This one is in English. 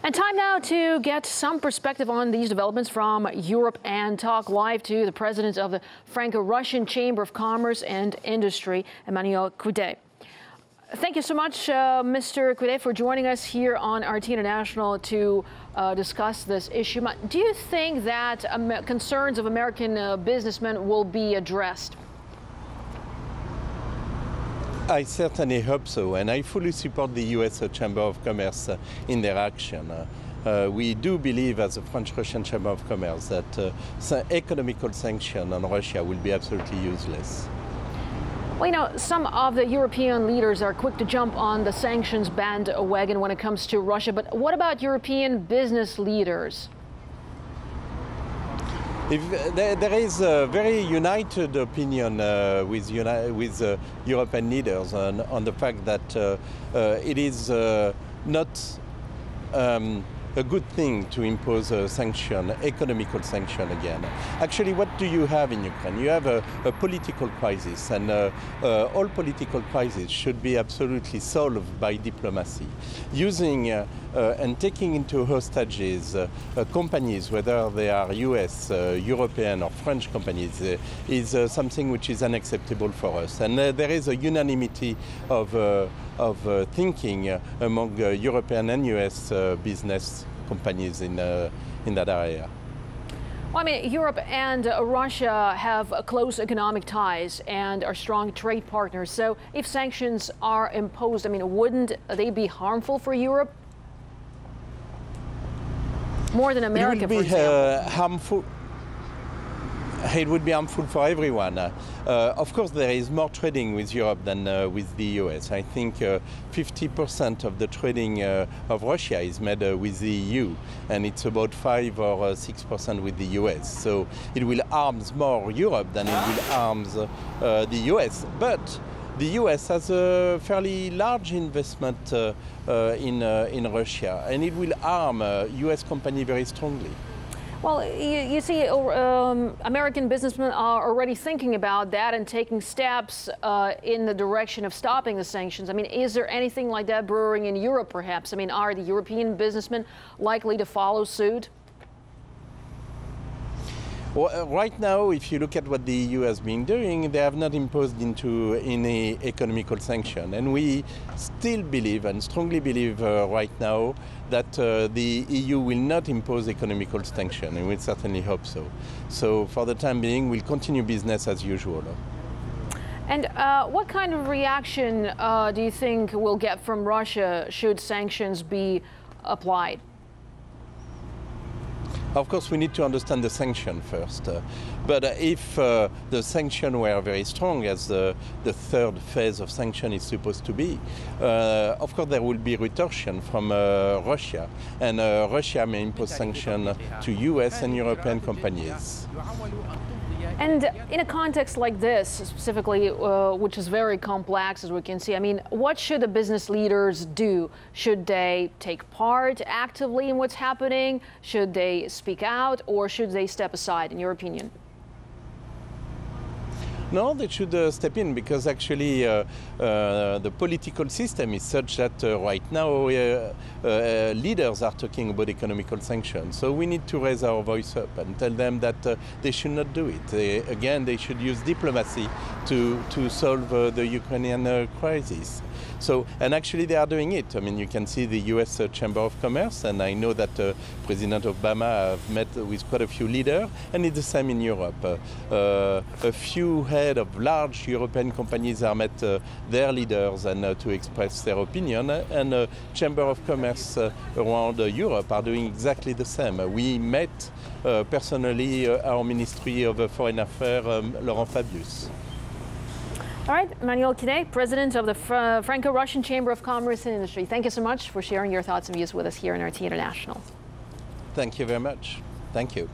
And time now to get some perspective on these developments from Europe and talk live to the president of the Franco-Russian Chamber of Commerce and Industry, Emmanuel Quidet. Thank you so much, Mr. Quidet, for joining us here on RT International to discuss this issue. Do you think that concerns of American businessmen will be addressed? I certainly hope so, and I fully support the U.S. Chamber of Commerce in their action. We do believe, as a French-Russian Chamber of Commerce, that economical sanction on Russia will be absolutely useless. Well, you know, some of the European leaders are quick to jump on the sanctions bandwagon when it comes to Russia, but what about European business leaders? There is a very united opinion with European leaders on the fact that it is not a good thing to impose a sanction, economical sanction again. Actually, what do you have in Ukraine? You have a political crisis, and all political crises should be absolutely solved by diplomacy. Using and taking into hostages companies, whether they are US, European or French companies, is something which is unacceptable for us. And there is a unanimity of thinking among European and US business companies in that area. Well, I mean, Europe and Russia have close economic ties and are strong trade partners. So if sanctions are imposed, I mean, wouldn't they be harmful for Europe? More than America, for example. Harmful. It would be harmful for everyone. Of course, there is more trading with Europe than with the US. I think 50% of the trading of Russia is made with the EU, and it's about 5 or 6% with the US. So it will harm more Europe than it will harm the US. But the US has a fairly large investment in Russia, and it will harm US companies very strongly. Well, you see, American businessmen are already thinking about that and taking steps in the direction of stopping the sanctions. I mean, is there anything like that brewing in Europe, perhaps? I mean, are the European businessmen likely to follow suit? Well, right now, if you look at what the EU has been doing, they have not imposed into any economical sanction. And we still believe, and strongly believe right now, that the EU will not impose economical sanction, and we certainly hope so. So for the time being, we'll continue business as usual. And what kind of reaction do you think we'll get from Russia should sanctions be applied? Of course, we need to understand the sanction first. But if the sanction were very strong, as the third phase of sanction is supposed to be, of course there will be retortion from Russia. And Russia may impose sanctions to US and European companies. And in a context like this, specifically, which is very complex, as we can see, I mean, what should the business leaders do? Should they take part actively in what's happening? Should they speak out, or should they step aside, in your opinion? No, they should step in, because actually the political system is such that right now leaders are talking about economical sanctions. So we need to raise our voice up and tell them that they should not do it. Again, they should use diplomacy to solve the Ukrainian crisis. So, and actually they are doing it. I mean, you can see the US Chamber of Commerce, and I know that President Obama have met with quite a few leaders, and it's the same in Europe. A few heads of large European companies have met their leaders and to express their opinion, and Chamber of Commerce around Europe are doing exactly the same. We met personally our Ministry of Foreign Affairs, Laurent Fabius. All right, Emmanuel Quidet, President of the Franco-Russian Chamber of Commerce and Industry. Thank you so much for sharing your thoughts and views with us here on RT International. Thank you very much. Thank you.